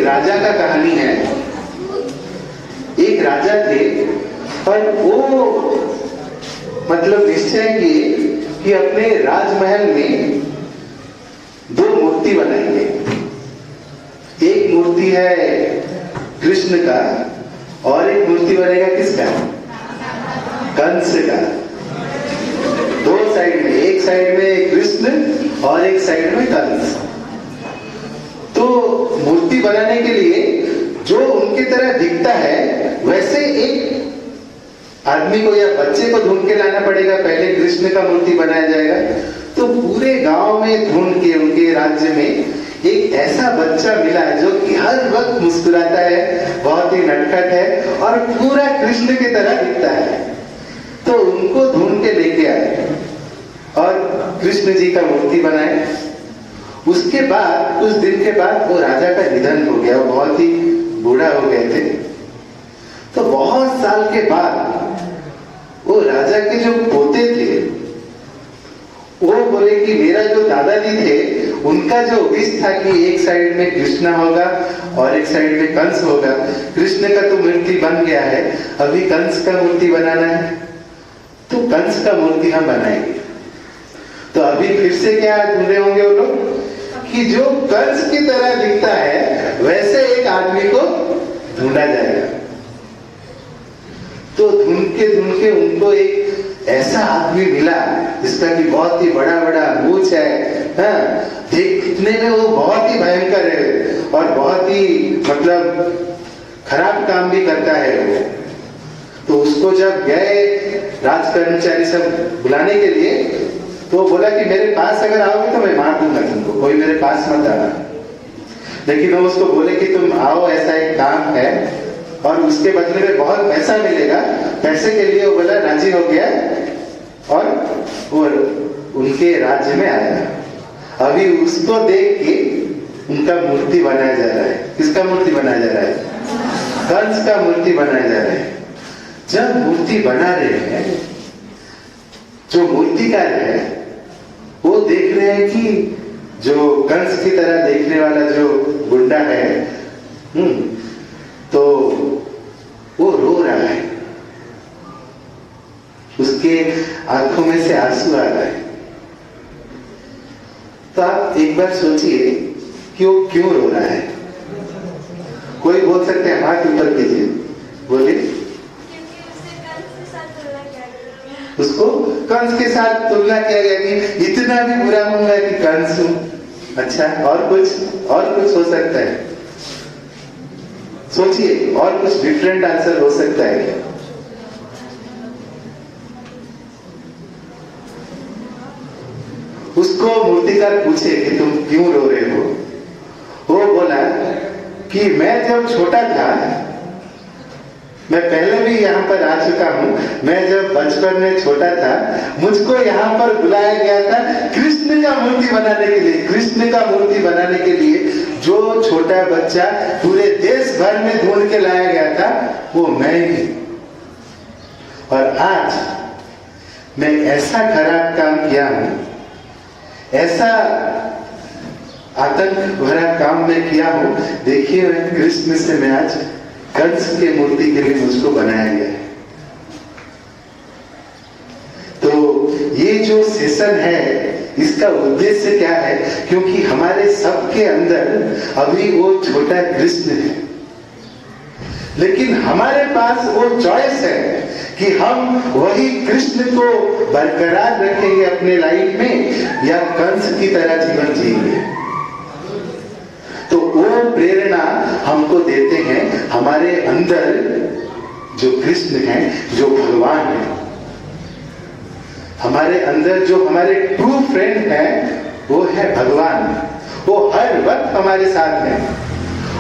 राजा का कहानी है। एक राजा थे पर वो मतलब निश्चय किए कि अपने राजमहल में 2 मूर्ति बनाएंगे। एक मूर्ति है कृष्ण का और एक मूर्ति बनेगा किसका? कंस का। 2 साइड में, एक साइड में कृष्ण और एक साइड में कंस। तो मूर्ति बनाने के लिए जो उनकी तरह दिखता है वैसे एक आदमी को या बच्चे को ढूंढ के लाना पड़ेगा। पहले कृष्ण का मूर्ति बनाया जाएगा। तो पूरे गांव में ढूंढ के उनके राज्य में एक ऐसा बच्चा मिला जो कि हर वक्त मुस्कुराता है, बहुत ही नटखट है और पूरा कृष्ण की तरह दिखता है। तो उनको ढूंढ के लेके आए और कृष्ण जी का मूर्ति बनाए। उसके बाद कुछ दिन के बाद वो राजा का निधन हो गया। वो बहुत ही बूढ़ा हो गए थे। तो बहुत साल के बाद वो राजा के जो पोते थे वो बोले कि मेरा जो दादाजी थे उनका जो विश था कि एक साइड में कृष्णा होगा और एक साइड में कंस होगा। कृष्ण का तो मूर्ति बन गया है, अभी कंस का मूर्ति बनाना है। तो कंस का मूर्ति हम बनाएंगे। तो अभी फिर से क्या ढूंढे होंगे वो लोग कि जो कंस की तरह दिखता है वैसे एक आदमी को ढूंढा जाएगा। तो ढूंढ के उनको एक ऐसा आदमी मिला जिसका कि बहुत ही बड़ा बड़ा मूंछ है। दिखने में वो बहुत ही भयंकर है और बहुत ही मतलब खराब काम भी करता है वो। तो उसको जब गए राज कर्मचारी सब बुलाने के लिए तो बोला कि मेरे पास अगर आओगे तो मैं मार दूंगा तुमको, कोई मेरे पास मत आना। लेकिन वो उसको बोले कि तुम आओ, ऐसा एक काम है और उसके बदले में बहुत पैसा मिलेगा। पैसे के लिए वो बोला, राजी हो गया और वो उनके राज्य में आया। अभी उसको देख के उनका मूर्ति बनाया जा रहा है। किसका मूर्ति बनाया जा रहा है? कंस का मूर्ति बनाया जा रहा है। जब मूर्ति बना रहे हैं, जो मूर्तिकार है वो देख रहे हैं कि जो कंस की तरह देखने वाला जो गुंडा है तो वो रो रहा है, उसके आंखों में से आंसू आ रहा है। तो आप एक बार सोचिए कि वो क्यों रो रहा है। कोई बोल सकते हैं, हाथ ऊपर कीजिए, बोलिए। उसको कंस के साथ तुलना किया गया कि इतना भी बुरा हूं मैं कि कंस हूं। अच्छा, और कुछ हो सकता है? सोचिए, और कुछ डिफरेंट आंसर हो सकता है क्या? उसको मूर्तिकार पूछे कि तुम क्यों रो रहे हो? वो बोला कि मैं जब छोटा था, मैं पहले भी यहाँ पर आ चुका हूँ। मैं जब बचपन में छोटा था मुझको यहाँ पर बुलाया गया था कृष्ण का मूर्ति बनाने के लिए। कृष्ण का मूर्ति बनाने के लिए जो छोटा बच्चा पूरे देश भर में ढूंढ के लाया गया था वो मैं ही। और आज मैं ऐसा खराब काम किया हूँ, ऐसा आतंक भरा काम में किया हूँ। देखिए, कृष्ण से मैं आज कंस के मूर्ति के लिए मुझको बनाया गया है। तो ये जो सेशन है इसका उद्देश्य क्या है? क्योंकि हमारे सबके अंदर अभी वो छोटा कृष्ण है, लेकिन हमारे पास वो चॉइस है कि हम वही कृष्ण को बरकरार रखेंगे अपने लाइफ में या कंस की तरह जीवन जिएंगे। तो वो प्रेरणा हमको देते हैं हमारे अंदर जो कृष्ण है, जो भगवान है। हमारे अंदर जो हमारे ट्रू फ्रेंड है वो है भगवान। वो हर वक्त हमारे साथ है,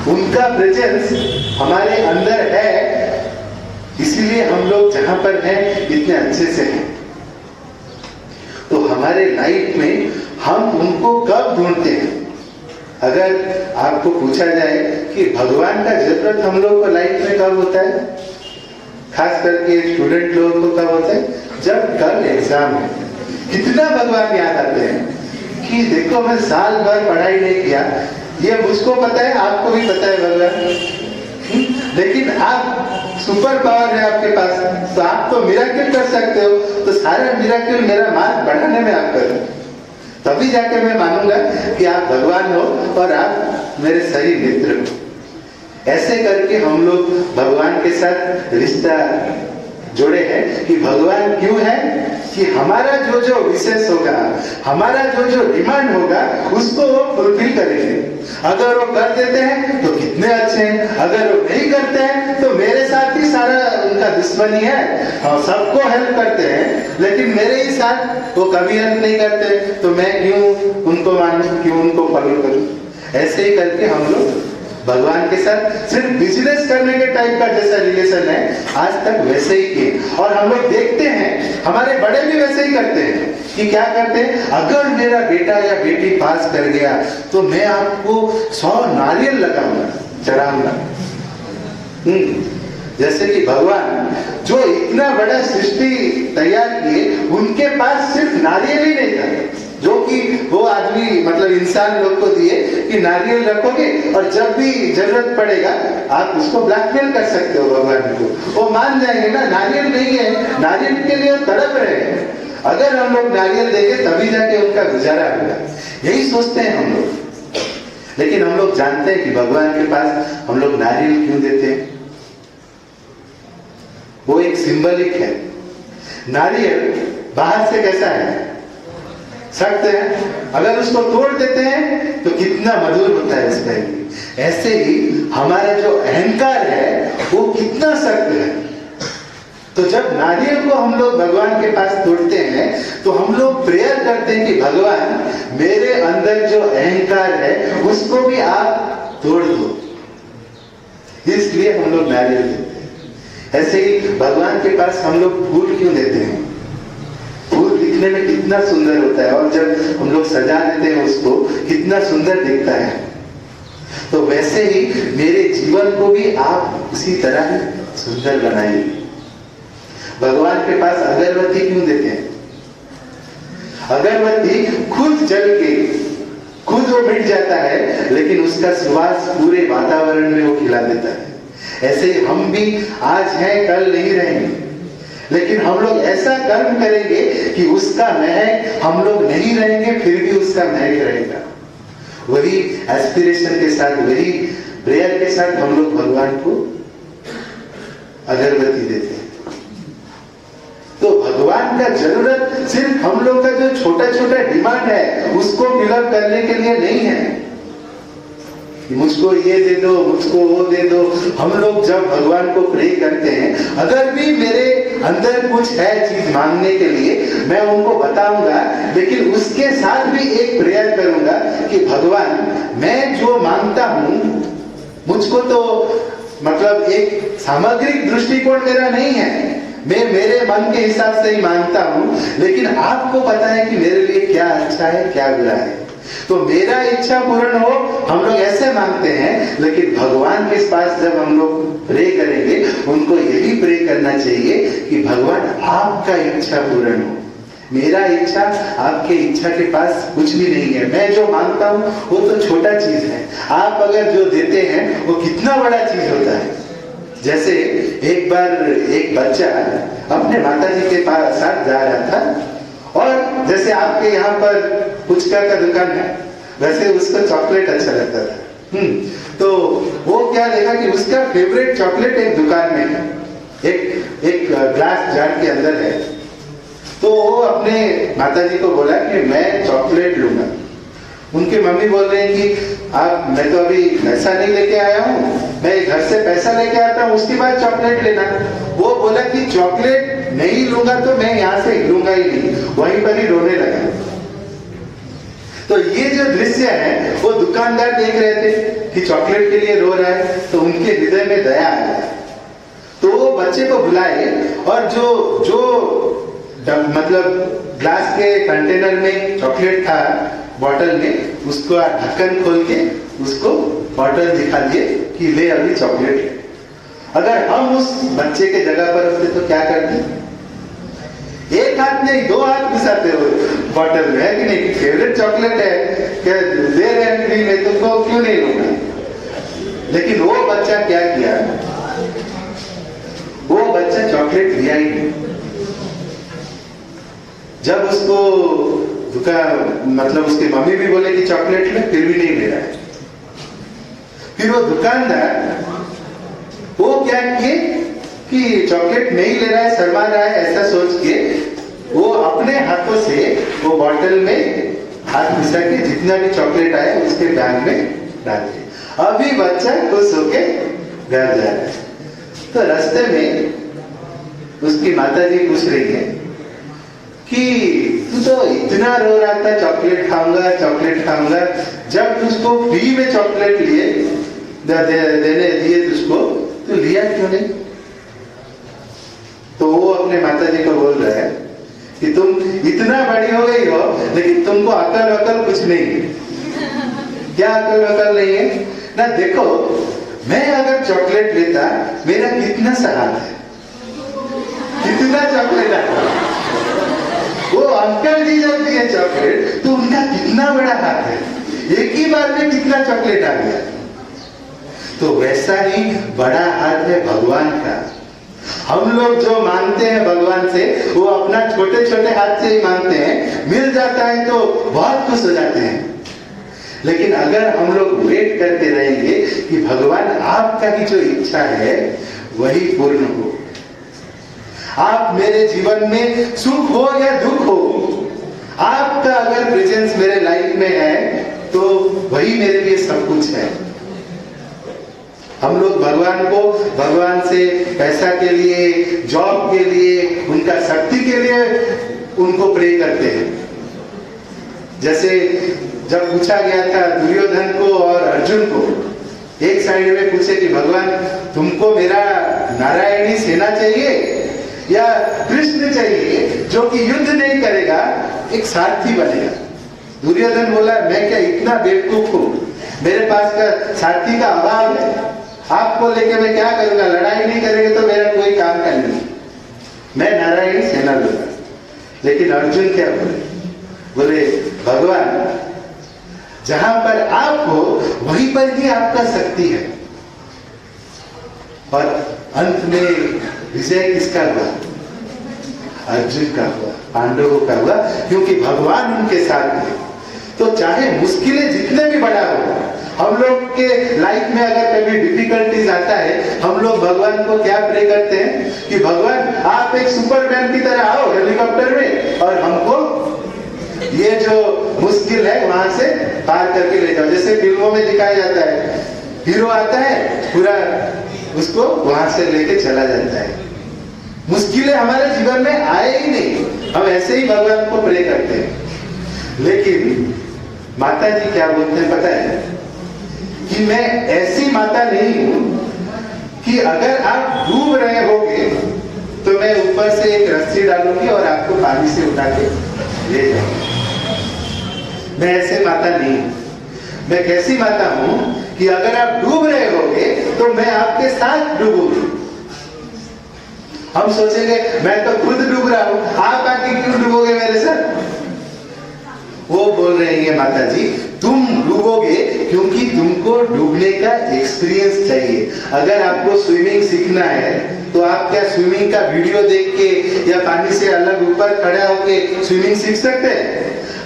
उनका प्रेजेंस हमारे अंदर है, इसीलिए हम लोग जहां पर हैं इतने अच्छे से हैं। तो हमारे लाइफ में हम उनको कब ढूंढते हैं? अगर आपको पूछा जाए कि भगवान का जरूरत हम लोग को लाइफ में कब होता है, खास करके स्टूडेंट लोगों को कब होता है? जब कल एग्जाम है। कितना भगवान याद आते हैं कि देखो मैं साल भर पढ़ाई नहीं किया, ये मुझको पता है, आपको भी पता है भगवान। लेकिन आप सुपर पावर है आपके पास, तो आप तो मिराकिल कर सकते हो, तो सारा मिराकिल मेरा मार्ग बढ़ाने में आप करो, तभी जाके मैं मानूंगा कि आप भगवान हो और आप मेरे सही मित्र हो। ऐसे करके हम लोग भगवान के साथ रिश्ता जोड़े हैं कि भगवान क्यों है कि हमारा जो जो विशेष होगा, हमारा जो जो डिमांड होगा, उसको वो फुलफिल करेंगे। अगर वो कर देते हैं तो कितने अच्छे हैं, अगर वो नहीं करते हैं तो मेरे साथ ही सारा उनका दुश्मनी है। हाँ, सबको हेल्प करते हैं, लेकिन मेरे ही साथ वो कभी हेल्प नहीं करते, तो मैं क्यों उनको मानूं, क्यों उनको फॉलो करूं। ऐसे ही करके हम लोग भगवान के साथ सिर्फ बिजनेस करने के टाइप का जैसा रिलेशन है, आज तक वैसे ही किए। और हम लोग देखते हैं हमारे बड़े भी वैसे ही करते हैं कि क्या करते हैं, अगर मेरा बेटा या बेटी पास कर गया तो मैं आपको 100 नारियल लगाऊंगा, चढ़ाऊंगा। जैसे कि भगवान जो इतना बड़ा सृष्टि तैयार किए, उनके पास सिर्फ नारियल ही नहीं था, जो कि वो आदमी मतलब इंसान लोग को दिए कि नारियल रखोगे और जब भी जरूरत पड़ेगा आप उसको ब्लैकमेल कर सकते हो भगवान को, वो मान जाएंगे ना। नारियल नहीं है, नारियल के लिए वो तड़प रहे हैं, अगर हम लोग नारियल देंगे तभी जाके उनका गुजारा होगा। यही सोचते हैं हम लोग, लेकिन हम लोग जानते हैं कि भगवान के पास हम लोग नारियल क्यों देते हैं। वो एक सिंबलिक है। नारियल बाहर से कैसा है, सख्त है, अगर उसको तोड़ देते हैं तो कितना मधुर होता है इसका। ऐसे ही हमारा जो अहंकार है वो कितना सख्त है। तो जब नारियल को हम लोग भगवान के पास तोड़ते हैं तो हम लोग प्रेयर करते हैं कि भगवान मेरे अंदर जो अहंकार है उसको भी आप तोड़ दो, इसलिए हम लोग नारियल देते हैं। ऐसे ही भगवान के पास हम लोग फूल क्यों देते हैं, फूल दिखने में कितना सुंदर होता है और जब हम लोग सजा देते हैं उसको कितना सुंदर दिखता है। तो वैसे ही मेरे जीवन को भी आप उसी तरह ही सुंदर बनाइए। भगवान के पास अगरबत्ती क्यों देते हैं, अगरबत्ती खुद जल के खुद वो मिट जाता है, लेकिन उसका सुवास पूरे वातावरण में वो खिला देता है। ऐसे हम भी आज हैं कल नहीं रहेंगे, लेकिन हम लोग ऐसा कर्म करेंगे कि उसका महक, हम लोग नहीं रहेंगे फिर भी उसका महक रहेगा। वही एस्पिरेशन के साथ, वही प्रेयर के साथ हम लोग भगवान को अगरबत्ती देते हैं। तो भगवान का जरूरत सिर्फ हम लोग का जो छोटा छोटा डिमांड है उसको फिलअप करने के लिए नहीं है, मुझको ये दे दो, मुझको वो दे दो। हम लोग जब भगवान को प्रे करते हैं, अगर भी मेरे अंदर कुछ है चीज मांगने के लिए, मैं उनको बताऊंगा, लेकिन उसके साथ भी एक प्रेयर करूंगा कि भगवान मैं जो मांगता हूं, मुझको तो मतलब एक सामग्रिक दृष्टिकोण मेरा नहीं है, मैं मेरे मन के हिसाब से ही मांगता हूं, लेकिन आपको पता है कि मेरे लिए क्या अच्छा है क्या बुरा है, तो मेरा इच्छा पूर्ण हो। हम लोग ऐसे मांगते हैं, लेकिन भगवान के पास जब हम लोग प्रे करेंगे, उनको यही प्रे करना चाहिए कि भगवान आपका इच्छा पूर्ण हो। मेरा इच्छा आपके इच्छा के पास कुछ भी नहीं है, मैं जो मांगता हूँ वो तो छोटा चीज है, आप अगर जो देते हैं वो कितना बड़ा चीज होता है। जैसे एक बार एक बच्चा अपने माताजी के पास साथ जा रहा था, और जैसे आपके यहाँ पर पुचका का दुकान है, वैसे उसको चॉकलेट अच्छा लगता था। तो वो क्या देखा कि उसका फेवरेट चॉकलेट एक दुकान में है, एक ग्लास जार के अंदर है। तो वो अपने माताजी को बोला कि मैं चॉकलेट लूंगा। उनकी मम्मी बोल रहे हैं कि मैं तो अभी पैसा नहीं लेके आया हूँ, मैं घर से पैसा लेके आता हूँ, उसके बाद चॉकलेट लेना। वो बोला कि चॉकलेट नहीं लूंगा तो मैं यहाँ से हिलूंगा ही नहीं, वहीं पर ही रोने लगा। तो ये जो दृश्य है वो दुकानदार देख रहे थे कि चॉकलेट के लिए रो रहा है, तो उनके हृदय में दया आया। तो वो बच्चे को बुलाए और जो मतलब ग्लास के कंटेनर में चॉकलेट था, बॉटल में, उसको ढक्कन खोल के उसको बॉटल दिखा दिए कि ले अभी चॉकलेट। अगर हम उस बच्चे के जगह पर होते तो क्या करते? एक हाथ नहीं 2 हाथ घुसाते हो बॉटल में, है कि नहीं? फेवरेट चॉकलेट है, क्या दे रहे हैं फ्री में, तुमको क्यों नहीं लूंगा? लेकिन वो बच्चा क्या किया, वो बच्चा चॉकलेट लिया ही नहीं। जब उसको मतलब उसकी मम्मी भी बोले कि चॉकलेट ले, फिर भी नहीं ले रहा है। फिर वो दुकानदार वो क्या किए कि चॉकलेट नहीं ले रहा है, शर्मा रहा है, ऐसा सोच के वो अपने हाथों से वो बॉटल में हाथ घुसा के जितना भी चॉकलेट आया उसके बैग में डाल दिया। अभी बच्चा खुश होके घर जा रहा है। तो रास्ते में उसकी माताजी पूछ रही है कि तू तो इतना रो रहा था चॉकलेट खाऊंगा चॉकलेट खाऊंगा, जब तुझको फ्री में चॉकलेट लिए देने दिए तुझको, तो लिया क्यों नहीं? तो वो अपने माताजी को बोल रहा है कि तुम इतना बड़ी हो गई हो, लेकिन तुमको अकल वकल कुछ नहीं। क्या अकल वकल नहीं है ना? देखो, मैं अगर चॉकलेट लेता, मेरा कितना सा हाथ है, कितना चॉकलेट आता। वो अंकल जी जब दिए चॉकलेट तो उनका कितना बड़ा हाथ है, एक ही बार में कितना चॉकलेट आ गया। तो वैसा ही बड़ा हाथ है भगवान का। हम लोग जो मांगते हैं भगवान से, वो अपना छोटे छोटे हाथ से ही मांगते हैं, मिल जाता है तो बहुत खुश हो जाते हैं। लेकिन अगर हम लोग वेट करते रहेंगे कि भगवान आपका की जो इच्छा है वही पूर्ण हो, आप मेरे जीवन में सुख हो या दुख हो, आपका अगर प्रेजेंस मेरे लाइफ में है तो वही मेरे लिए सब कुछ है। हम लोग भगवान से पैसा के लिए, जॉब के लिए, उनका शक्ति के लिए उनको प्रे करते हैं। जैसे जब पूछा गया था दुर्योधन को और अर्जुन को, एक साइड में पूछे कि भगवान तुमको मेरा नारायणी सेना चाहिए या कृष्ण चाहिए जो कि युद्ध नहीं करेगा, एक सारथी बनेगा। दुर्योधन बोला मैं क्या इतना बेवकूफ हूं, मेरे पास का सारथी का अभाव है, आपको लेके मैं क्या करूंगा, लड़ाई नहीं करेंगे तो मेरा कोई काम का नहीं, मैं नारायणी सेना लूंगा। लेकिन अर्जुन क्या बोले भगवान जहां पर आप हो वहीं पर ही आपका शक्ति है। और अंत में विजय किसका हुआ? अर्जुन का हुआ, पांडवों का हुआ, क्योंकि भगवान उनके साथ है। तो चाहे मुश्किलें जितने भी बड़ा हो, हम लोग के लाइफ में अगर कभी डिफिकल्टीज आता है, हम लोग भगवान को क्या प्रे करते हैं कि भगवान आप एक सुपरमैन की तरह आओ हेलीकॉप्टर में और हमको ये जो मुश्किल है वहां से पार करके ले जाओ। जैसे फिल्मों में दिखाया जाता है, हीरो आता है, पूरा उसको वहां से लेके चला जाता है। मुश्किलें हमारे जीवन में आए ही नहीं, हम ऐसे ही भगवान को प्रे करते हैं। लेकिन माता जी क्या बोलते हैं पता है कि मैं ऐसी माता नहीं हूं कि अगर आप डूब रहे होगे तो मैं ऊपर से एक रस्सी डालूंगी और आपको पानी से उठा के ले जाऊंगी। मैं ऐसे माता नहीं हूं। मैं कैसी माता हूं कि अगर आप डूब रहे होगे तो मैं आपके साथ डूबूंगी। हम सोचेंगे मैं तो खुद डूब रहा हूं, आप आके क्यों डूबोगे मेरे साथ? वो बोल रही है माता जी, तुम डूबोगे क्योंकि तुमको डूबने का एक्सपीरियंस चाहिए। अगर आपको स्विमिंग सीखना है तो आप क्या स्विमिंग का वीडियो देख के या पानी से अलग ऊपर खड़ा होके स्विमिंग सीख सकते हैं?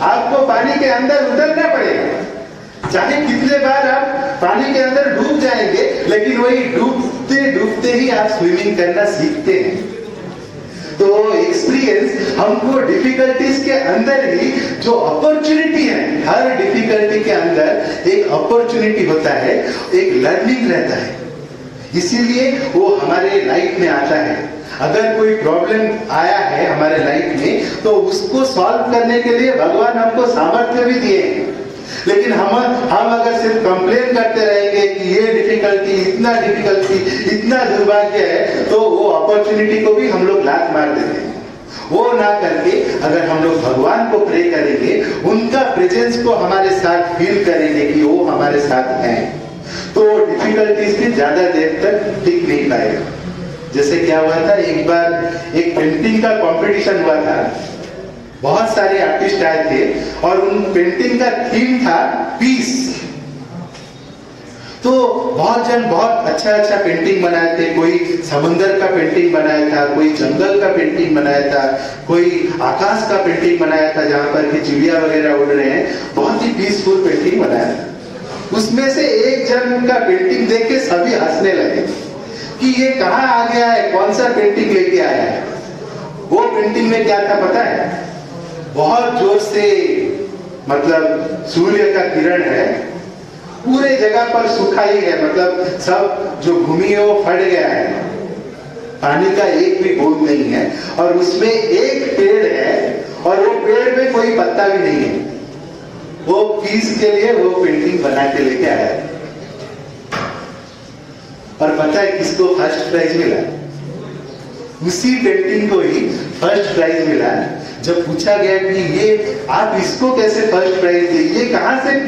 आपको पानी के अंदर उतरना पड़ेगा। चाहे कितने बार आप पानी के अंदर डूब जाएंगे, लेकिन वही डूबते डूबते ही आप स्विमिंग करना सीखते हैं। तो एक्सपीरियंस हमको डिफिकल्टीज के अंदर ही जो अपॉर्चुनिटी है, हर डिफिकल्टी के अंदर एक अपॉर्चुनिटी होता है, एक लर्निंग रहता है, इसीलिए वो हमारे लाइफ में आता है। अगर कोई प्रॉब्लम आया है हमारे लाइफ में तो उसको सॉल्व करने के लिए भगवान हमको सामर्थ्य भी दिए हैं। लेकिन हम अगर सिर्फ कंप्लेन करते रहेंगे कि ये डिफिकल्टी, इतना दुर्भाग्य है, तो वो अपॉर्चुनिटी को भी हम लोग लात मार देते हैं। वो ना करके अगर हम लोग भगवान को प्रे करेंगे, उनका प्रेजेंस को हमारे साथ फील करेंगे कि वो हमारे साथ हैं, तो डिफिकल्टीज भी ज्यादा देर तक टिक नहीं पाएगा। जैसे क्या हुआ था, एक बार एक पेंटिंग का कंपटीशन हुआ था, बहुत सारे आर्टिस्ट आए थे और उन पेंटिंग का थीम था पीस। तो बहुत जन बहुत अच्छा अच्छा पेंटिंग बनाए थे, कोई समंदर का पेंटिंग बनाया था, कोई जंगल का पेंटिंग बनाया था, कोई आकाश का पेंटिंग बनाया था जहां पर कि चिड़िया वगैरह उड़ रहे हैं, बहुत ही पीसफुल पेंटिंग बनाया था। उसमें से एक जन का पेंटिंग देख के सभी हंसने लगे कि ये कहाँ आ गया है, कौन सा पेंटिंग लेके आया है। वो पेंटिंग में क्या था पता है, बहुत जोर से मतलब सूर्य का किरण है, पूरे जगह पर सुखाई है, मतलब सब जो भूमि है वो फट गया है, पानी का एक भी बूंद नहीं है, और उसमें एक पेड़ है और वो पेड़ में कोई पत्ता भी नहीं है। वो पीस के लिए वो पेंटिंग बना के लेके आया है। और पता है किसको फर्स्ट प्राइज मिला? उसी पेंटिंग को ही फर्स्ट प्राइज मिला। जब पूछा गया कि ये आप इसको कैसे फर्स्ट प्राइज दिए, ये कहां से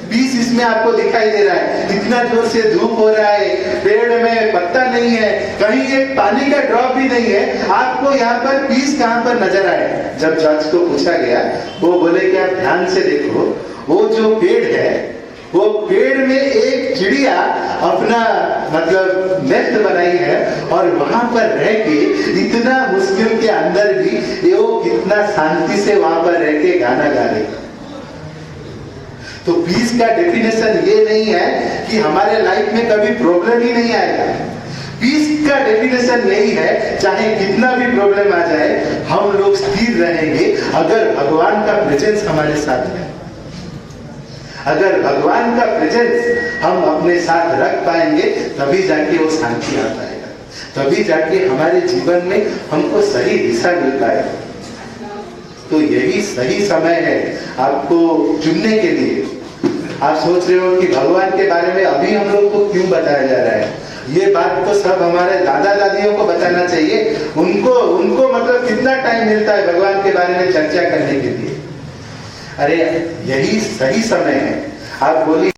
पीस इसमें आपको दिखाई दे रहा है, इतना जोर से धूप हो रहा है, पेड़ में पत्ता नहीं है, कहीं एक पानी का ड्रॉप भी नहीं है, आपको यहाँ पर पीस कहां पर नजर आए? जब जज को पूछा गया, वो बोले कि आप ध्यान से देखो, वो जो पेड़ है, वो पेड़ में एक चिड़िया अपना मतलब नेस्ट बनाई है और वहां पर रह के इतना मुश्किल के अंदर भी वो कितना शांति से वहां पर रह के गाना गा रही। तो पीस का डेफिनेशन ये नहीं है कि हमारे लाइफ में कभी प्रॉब्लम ही नहीं आएगा। पीस का डेफिनेशन यही है, चाहे कितना भी प्रॉब्लम आ जाए, हम लोग स्थिर रहेंगे अगर भगवान का प्रेजेंस हमारे साथ है। अगर भगवान का प्रेजेंस हम अपने साथ रख पाएंगे, तभी जाके वो शांति आ पाएगा, तभी जाके हमारे जीवन में हमको सही दिशा मिल पाएगा। तो यही सही समय है आपको चुनने के लिए। आप सोच रहे हो कि भगवान के बारे में अभी हम लोग को क्यों बताया जा रहा है? ये बात तो सब हमारे दादा दादियों को बताना चाहिए। उनको मतलब कितना टाइम मिलता है भगवान के बारे में चर्चा करने के लिए। अरे यही सही समय है। आप बोलिए,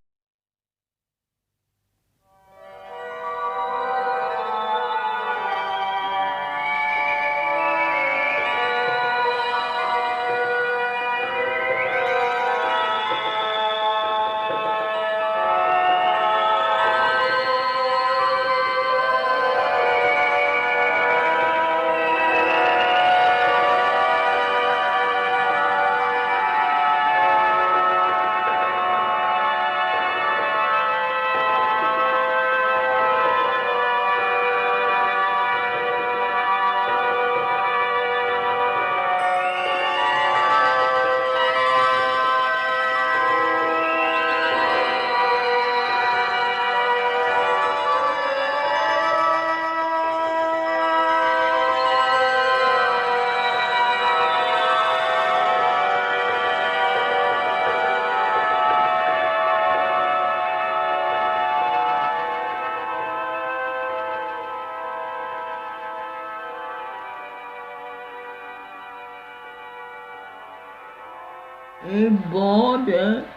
A border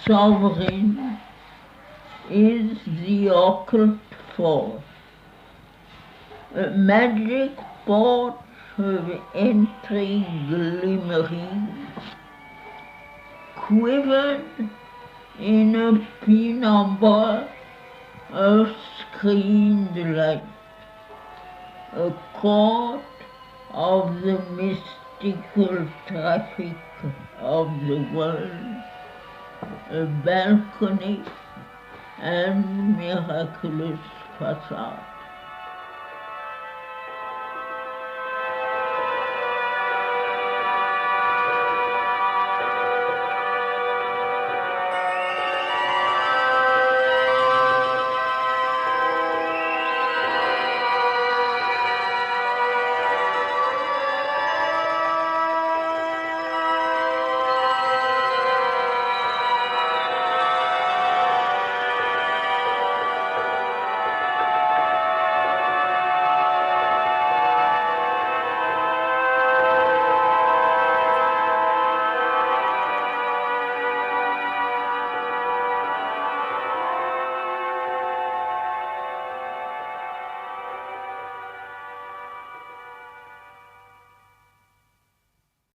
sovereign is the occult force, a magic porch of entry glimmering, quivered in a penumbra of screened light, a court of the mystical traffic of the world, a balcony and miraculous facade.